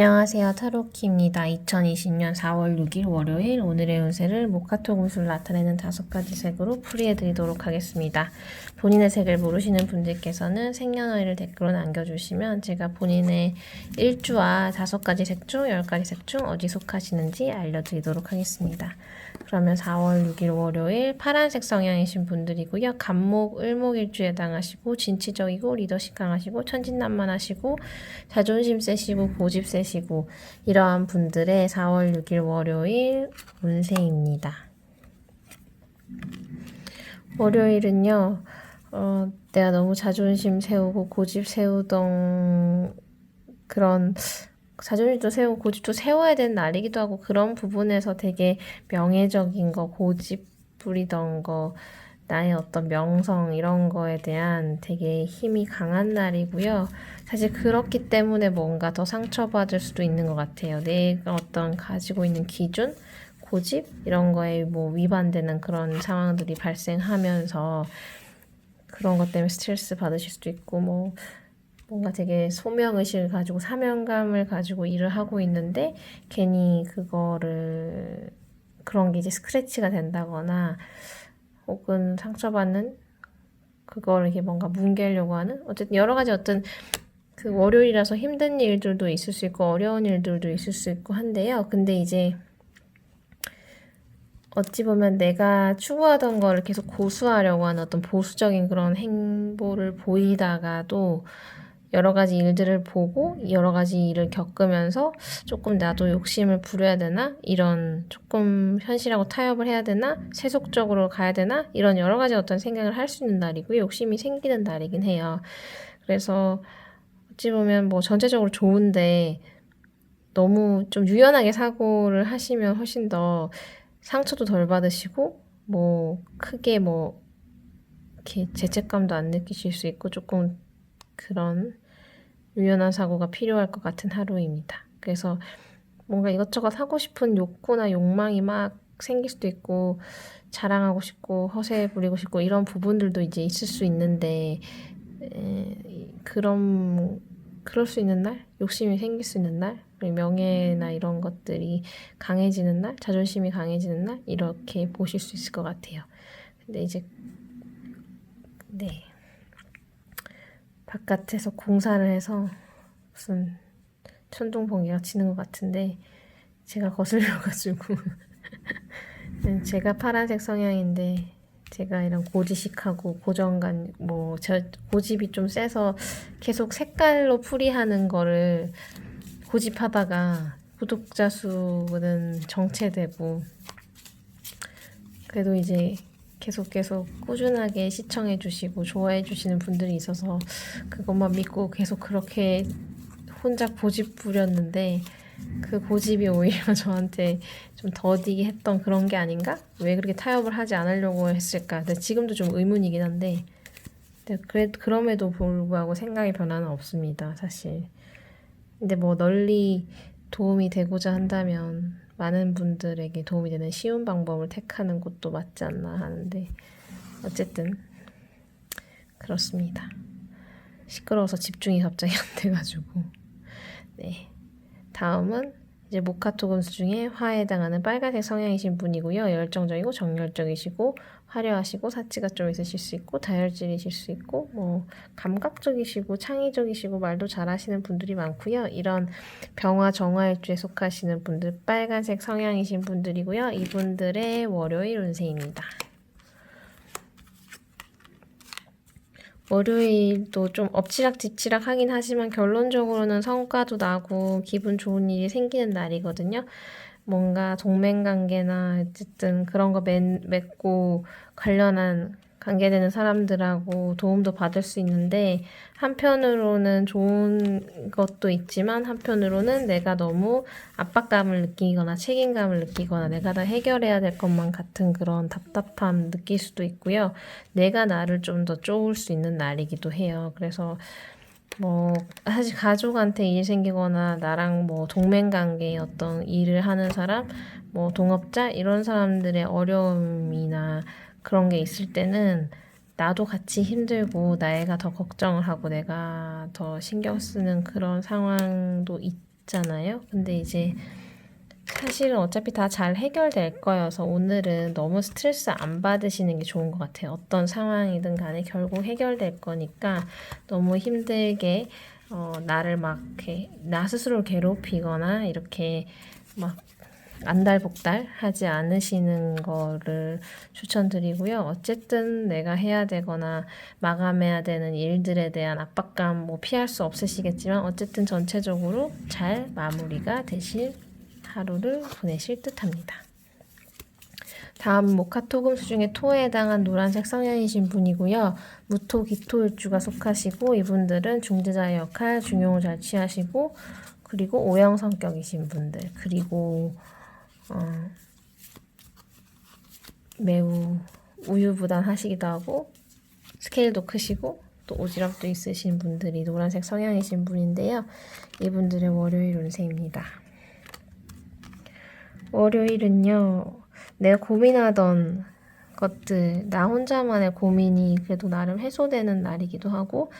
안녕하세요. 타로키입니다. 2020년 4월 6일 월요일 오늘의 운세를 모카토 금술 나타내는 5가지 색으로 풀이해드리도록 하겠습니다. 본인의 색을 모르시는 분들께서는 생년월일을 댓글로 남겨주시면 제가 본인의 일주와 5가지 색 중 10가지 색 중 어디 속하시는지 알려드리도록 하겠습니다. 그러면 4월 6일 월요일 파란색 성향이신 분들이고요. 간목, 을목일주에 해당하시고 진취적이고 리더십 강하시고 천진난만하시고 자존심 세시고 고집 세시고 이러한 분들의 4월 6일 월요일 운세입니다. 월요일은요. 내가 너무 자존심 세우고 고집 세우던 그런 자존심도 세우고 고집도 세워야 되는 날이기도 하고 그런 부분에서 되게 명예적인 거, 고집 부리던 거, 나의 어떤 명성 이런 거에 대한 되게 힘이 강한 날이고요. 사실 그렇기 때문에 뭔가 더 상처받을 수도 있는 것 같아요. 내가 어떤 가지고 있는 기준, 고집 이런 거에 뭐 위반되는 그런 상황들이 발생하면서 그런 것 때문에 스트레스 받으실 수도 있고 뭔가 되게 소명의식을 가지고 사명감을 가지고 일을 하고 있는데 괜히 그런 게 이제 스크래치가 된다거나 혹은 상처받는 그걸 이렇게 뭔가 뭉개려고 하는 어쨌든 여러 가지 어떤 그 월요일이라서 힘든 일들도 있을 수 있고 어려운 일들도 있을 수 있고 한데요. 근데 이제 어찌 보면 내가 추구하던 거를 계속 고수하려고 하는 어떤 보수적인 그런 행보를 보이다가도 여러 가지 일들을 보고 여러 가지 일을 겪으면서 조금 나도 욕심을 부려야 되나? 이런 조금 현실하고 타협을 해야 되나? 세속적으로 가야 되나? 이런 여러 가지 어떤 생각을 할 수 있는 날이고 욕심이 생기는 날이긴 해요. 그래서 어찌 보면 뭐 전체적으로 좋은데 너무 좀 유연하게 사고를 하시면 훨씬 더 상처도 덜 받으시고 크게 이렇게 죄책감도 안 느끼실 수 있고 조금 그런 유연한 사고가 필요할 것 같은 하루입니다. 그래서 뭔가 이것저것 하고 싶은 욕구나 욕망이 막 생길 수도 있고 자랑하고 싶고 허세 부리고 싶고 이런 부분들도 이제 있을 수 있는데 그럴 수 있는 날, 욕심이 생길 수 있는 날, 명예나 이런 것들이 강해지는 날, 자존심이 강해지는 날 이렇게 보실 수 있을 것 같아요. 근데 이제 바깥에서 공사를 해서 무슨 천둥번개가 치는 것 같은데 제가 거슬려가지고 제가 파란색 성향인데 제가 이런 고지식하고 고정관 고집이 좀 세서 계속 색깔로 풀이하는 거를 고집하다가 구독자 수는 정체되고 그래도 이제 계속 꾸준하게 시청해 주시고 좋아해 주시는 분들이 있어서 그것만 믿고 계속 그렇게 혼자 고집 부렸는데 그 고집이 오히려 저한테 좀 더디게 했던 그런 게 아닌가? 왜 그렇게 타협을 하지 않으려고 했을까? 근데 지금도 좀 의문이긴 한데 그럼에도 불구하고 생각의 변화는 없습니다, 사실. 근데 널리 도움이 되고자 한다면 많은 분들에게 도움이 되는 쉬운 방법을 택하는 것도 맞지 않나 하는데 어쨌든 그렇습니다. 시끄러워서 집중이 갑자기 안 돼가지고 다음은 이제 모카토 금수 중에 화에 해당하는 빨간색 성향이신 분이고요. 열정적이고 정열적이시고 화려하시고 사치가 좀 있으실 수 있고 다혈질이실 수 있고 감각적이시고 창의적이시고 말도 잘하시는 분들이 많고요. 이런 병화 정화일주에 속하시는 분들 빨간색 성향이신 분들이고요. 이분들의 월요일 운세입니다. 월요일도 좀 엎치락뒤치락 하긴 하지만 결론적으로는 성과도 나고 기분 좋은 일이 생기는 날이거든요. 뭔가 동맹관계나 어쨌든 그런 거 맺고 관련한 관계되는 사람들하고 도움도 받을 수 있는데 한편으로는 좋은 것도 있지만 한편으로는 내가 너무 압박감을 느끼거나 책임감을 느끼거나 내가 다 해결해야 될 것만 같은 그런 답답함 느낄 수도 있고요. 내가 나를 좀 더 쪼을 수 있는 날이기도 해요. 그래서 사실 가족한테 일 생기거나 나랑 동맹관계의 어떤 일을 하는 사람, 동업자 이런 사람들의 어려움이나 그런 게 있을 때는 나도 같이 힘들고 내가 더 걱정을 하고 내가 더 신경 쓰는 그런 상황도 있잖아요. 근데 이제 사실은 어차피 다 잘 해결될 거여서 오늘은 너무 스트레스 안 받으시는 게 좋은 것 같아요. 어떤 상황이든 간에 결국 해결될 거니까 너무 힘들게 나를 막 이렇게 나 스스로 괴롭히거나 이렇게 막 안달복달 하지 않으시는 거를 추천드리고요. 어쨌든 내가 해야 되거나 마감해야 되는 일들에 대한 압박감 뭐 피할 수 없으시겠지만 어쨌든 전체적으로 잘 마무리가 되실 하루를 보내실 듯합니다. 다음 모카토금수 중에 토에 해당한 노란색 성향이신 분이고요. 무토, 기토일주가 속하시고 이분들은 중재자의 역할, 중용을 잘 취하시고 그리고 O형 성격이신 분들 그리고 매우 우유부단하시기도 하고 스케일도 크시고 또 오지랖도 있으신 분들이 노란색 성향이신 분인데요. 이분들의 월요일 운세입니다. 월요일은요. 내가 고민하던 것들, 나 혼자만의 고민이 그래도 나름 해소되는 날이기도 하고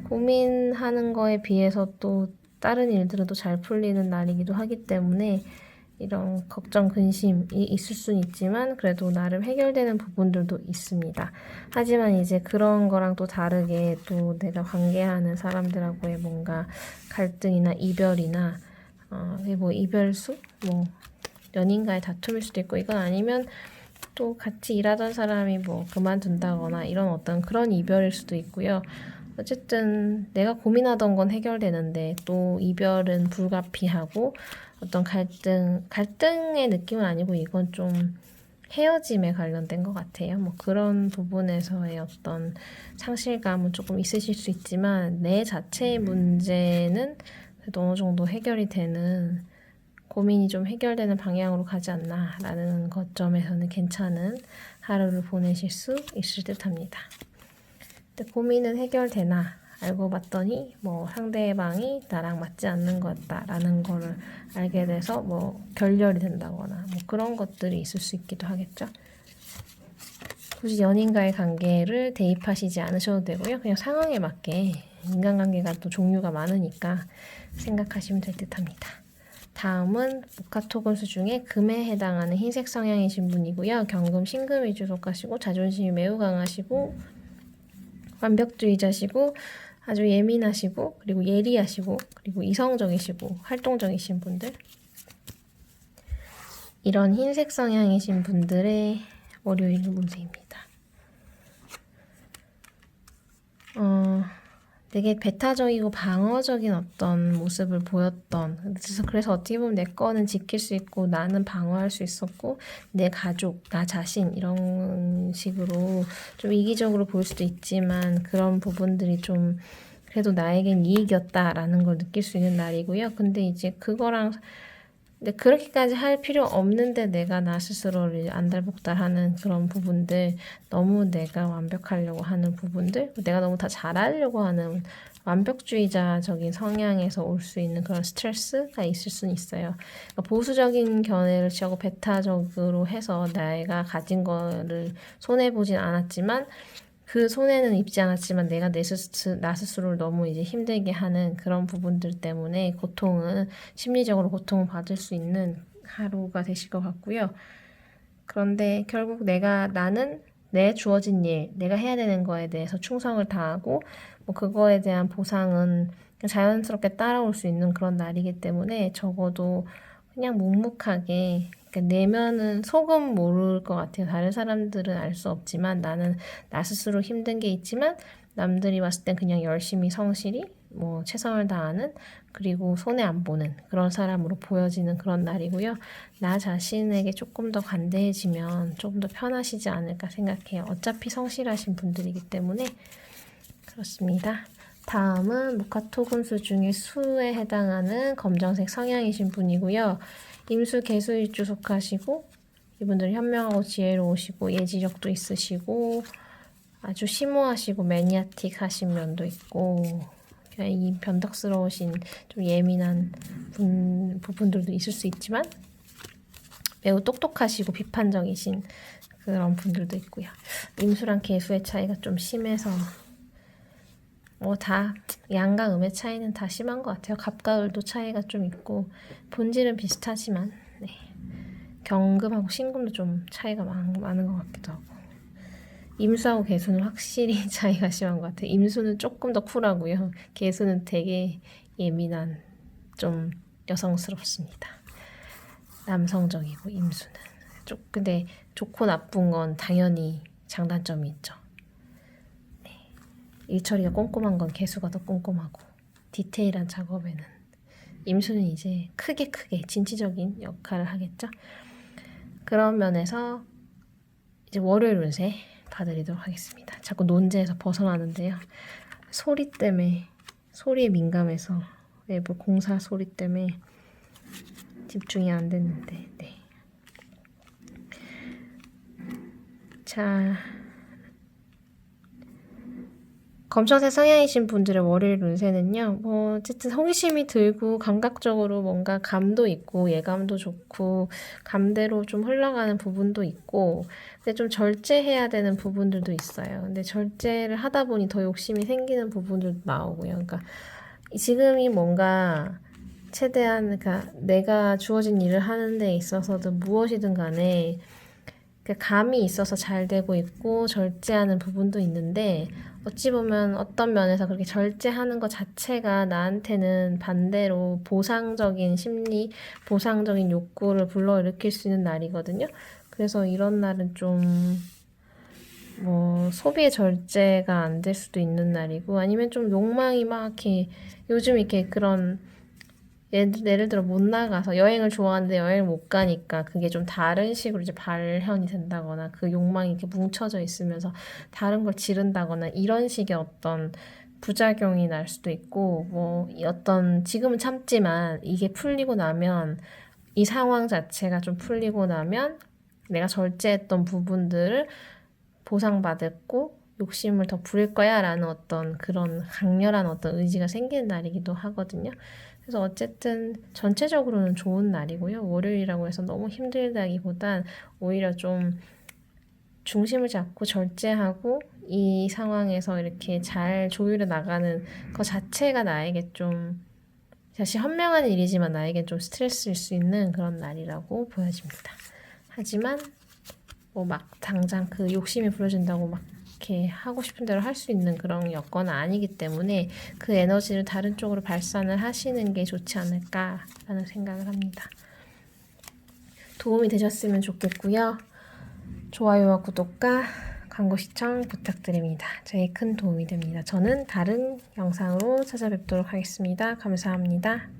고민하는 거에 비해서 또 다른 일들은 또 잘 풀리는 날이기도 하기 때문에 이런 걱정, 근심이 있을 수는 있지만 그래도 나름 해결되는 부분들도 있습니다. 하지만 이제 그런 거랑 또 다르게 또 내가 관계하는 사람들하고의 뭔가 갈등이나 이별이나 뭐 이별수? 뭐 연인과의 다툼일 수도 있고 이건 아니면 또 같이 일하던 사람이 뭐 그만둔다거나 이런 어떤 그런 이별일 수도 있고요. 어쨌든 내가 고민하던 건 해결되는데 또 이별은 불가피하고 어떤 갈등의 느낌은 아니고 이건 좀 헤어짐에 관련된 것 같아요. 뭐 그런 부분에서의 어떤 상실감은 조금 있으실 수 있지만 내 자체의 문제는 그래도 어느 정도 해결이 되는 고민이 좀 해결되는 방향으로 가지 않나라는 것점에서는 괜찮은 하루를 보내실 수 있을 듯 합니다. 근데 고민은 해결되나 알고 봤더니 뭐 상대방이 나랑 맞지 않는 거였다라는 거를 알게 돼서 뭐 결렬이 된다거나 뭐 그런 것들이 있을 수 있기도 하겠죠. 굳이 연인과의 관계를 대입하시지 않으셔도 되고요. 그냥 상황에 맞게 인간관계가 또 종류가 많으니까 생각하시면 될 듯 합니다. 다음은 모카토금수 중에 금에 해당하는 흰색 성향이신 분이고요. 경금, 신금 위주 속하시고 자존심이 매우 강하시고 완벽주의자시고 아주 예민하시고 그리고 예리하시고 그리고 이성적이시고 활동적이신 분들 이런 흰색 성향이신 분들의 월요일 운세입니다. 되게 배타적이고 방어적인 어떤 모습을 보였던 그래서 어떻게 보면 내 거는 지킬 수 있고 나는 방어할 수 있었고 내 가족, 나 자신 이런 식으로 좀 이기적으로 보일 수도 있지만 그런 부분들이 좀 그래도 나에겐 이익이었다라는 걸 느낄 수 있는 날이고요. 근데 이제 근데 그렇게까지 할 필요 없는데 내가 나 스스로를 안달복달하는 그런 부분들, 너무 내가 완벽하려고 하는 부분들, 내가 너무 다 잘하려고 하는 완벽주의자적인 성향에서 올 수 있는 그런 스트레스가 있을 수는 있어요. 그러니까 보수적인 견해를 취하고 배타적으로 해서 내가 가진 거를 손해보진 않았지만 그 손해는 입지 않았지만 내가 나 스스로를 너무 이제 힘들게 하는 그런 부분들 때문에 심리적으로 고통을 받을 수 있는 하루가 되실 것 같고요. 그런데 결국 나는 내 주어진 일, 내가 해야 되는 거에 대해서 충성을 다하고 뭐 그거에 대한 보상은 자연스럽게 따라올 수 있는 그런 날이기 때문에 적어도 그냥 묵묵하게 내면은 속은 모를 것 같아요. 다른 사람들은 알 수 없지만 나는 나 스스로 힘든 게 있지만 남들이 봤을 땐 그냥 열심히 성실히 뭐 최선을 다하는 그리고 손해 안 보는 그런 사람으로 보여지는 그런 날이고요. 나 자신에게 조금 더 관대해지면 조금 더 편하시지 않을까 생각해요. 어차피 성실하신 분들이기 때문에 그렇습니다. 다음은 모카토금수 중에 수에 해당하는 검정색 성향이신 분이고요. 임수, 개수일주 속하시고 이분들 현명하고 지혜로우시고 예지력도 있으시고 아주 심오하시고 매니아틱하신 면도 있고 이 변덕스러우신 좀 예민한 부분들도 있을 수 있지만 매우 똑똑하시고 비판적이신 그런 분들도 있고요. 임수랑 개수의 차이가 좀 심해서 다 양과 음의 차이는 다 심한 것 같아요. 갑과 을도 차이가 좀 있고 본질은 비슷하지만 네. 경금하고 신금도 좀 차이가 많은 것 같기도 하고 임수하고 개수는 확실히 차이가 심한 것 같아요. 임수는 조금 더 쿨하고요. 개수는 되게 예민한 좀 여성스럽습니다. 남성적이고 임수는 근데 좋고 나쁜 건 당연히 장단점이 있죠. 일처리가 꼼꼼한 건 개수가 더 꼼꼼하고 디테일한 작업에는 임수는 이제 크게 진취적인 역할을 하겠죠. 그런 면에서 이제 월요일 운세 봐드리도록 하겠습니다. 자꾸 논제에서 벗어나는데요. 소리 때문에 소리에 민감해서 외부 공사 소리 때문에 집중이 안 됐는데 네. 자, 검정색 성향이신 분들의 월요일 운세는요. 어쨌든 호기심이 들고 감각적으로 뭔가 감도 있고 예감도 좋고 감대로 좀 흘러가는 부분도 있고 근데 좀 절제해야 되는 부분들도 있어요. 근데 절제를 하다 보니 더 욕심이 생기는 부분들도 나오고요. 그러니까 지금이 뭔가 최대한 그러니까 내가 주어진 일을 하는 데 있어서든 무엇이든 간에 감이 있어서 잘 되고 있고 절제하는 부분도 있는데 어찌 보면 어떤 면에서 그렇게 절제하는 것 자체가 나한테는 반대로 보상적인 심리, 보상적인 욕구를 불러일으킬 수 있는 날이거든요. 그래서 이런 날은 좀 소비의 절제가 안 될 수도 있는 날이고 아니면 좀 욕망이 막 이렇게 요즘 이렇게 그런 예를 들어 못 나가서 여행을 좋아하는데 여행을 못 가니까 그게 좀 다른 식으로 이제 발현이 된다거나 그 욕망이 이렇게 뭉쳐져 있으면서 다른 걸 지른다거나 이런 식의 어떤 부작용이 날 수도 있고 어떤 지금은 참지만 이게 풀리고 나면 이 상황 자체가 좀 풀리고 나면 내가 절제했던 부분들을 보상받았고 욕심을 더 부릴 거야 라는 어떤 그런 강렬한 어떤 의지가 생기는 날이기도 하거든요. 그래서 어쨌든 전체적으로는 좋은 날이고요. 월요일이라고 해서 너무 힘들다기보단 오히려 좀 중심을 잡고 절제하고 이 상황에서 이렇게 잘 조율해 나가는 것 자체가 나에게 좀 사실 현명한 일이지만 나에게 좀 스트레스일 수 있는 그런 날이라고 보여집니다. 하지만 막 당장 그 욕심이 부려진다고 막 이렇게 하고 싶은 대로 할 수 있는 그런 여건은 아니기 때문에 그 에너지를 다른 쪽으로 발산을 하시는 게 좋지 않을까라는 생각을 합니다. 도움이 되셨으면 좋겠고요. 좋아요와 구독과 광고 시청 부탁드립니다. 저희 큰 도움이 됩니다. 저는 다른 영상으로 찾아뵙도록 하겠습니다. 감사합니다.